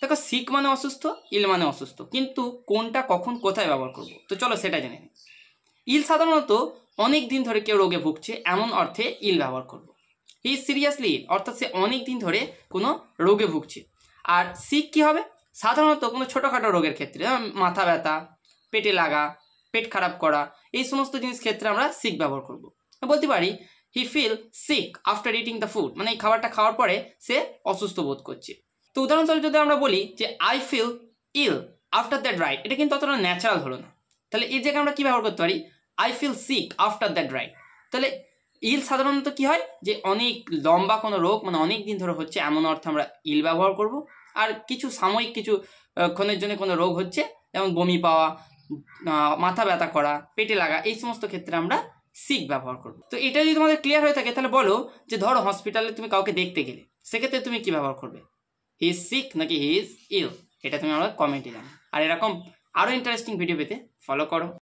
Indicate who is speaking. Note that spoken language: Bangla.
Speaker 1: দেখো সিক মানে অসুস্থ, ইল মানে অসুস্থ, কিন্তু কোনটা কখন কোথায় ব্যবহার করব, তো চলো সেটা জেনে নিই। ইল সাধারণত অনেক দিন ধরে কেউ রোগে ভুগছে এমন অর্থে ইল ব্যবহার করব। হি সিরিয়াসলি ইল অর্থাৎ সে অনেক দিন ধরে কোনো রোগে ভুগছে। আর সিক কি হবে, সাধারণত কোনো ছোটোখাটো রোগের ক্ষেত্রে, মাথা ব্যথা, পেটে লাগা, পেট খারাপ করা, এই সমস্ত জিনিস ক্ষেত্রে আমরা সিক ব্যবহার করব। বলতে পারি he feel sick after eating the food, মানে এই খাবারটা খাওয়ার পরে সে অসুস্থ বোধ করছে। তো উদাহরণস্বরূপ যদি আমরা বলি যে I feel ill after that ride, এটা কিন্তু অতটা ন্যাচারাল হলো না। তাহলে এই জায়গায় আমরা কী ব্যবহার করতে পারি, I feel sick after that ride. তাহলে ইল সাধারণত কি হয়, যে অনেক লম্বা কোনো রোগ, মানে অনেক দিন ধরে হচ্ছে এমন অর্থে আমরা ইল ব্যবহার করব। আর কিছু সাময়িক কিছু ক্ষণের জন্য কোনো রোগ হচ্ছে, যেমন বমি পাওয়া, মাথা ব্যথা করা, পেটে লাগা, এই সমস্ত ক্ষেত্রে আমরা সিক ব্যবহার করব। তো এটা যদি তোমাদের ক্লিয়ার হয়ে থাকে তাহলে বলো যে ধরো হসপিটালে তুমি কাউকে দেখতে গেলে, সেক্ষেত্রে তুমি কি ব্যবহার করবে, হি ইজ সিক নাকি হি ইজ ইল, এটা তুমি আমরা কমেন্টে জানো। আর এরকম আরও ইন্টারেস্টিং ভিডিও পেতে ফলো করো।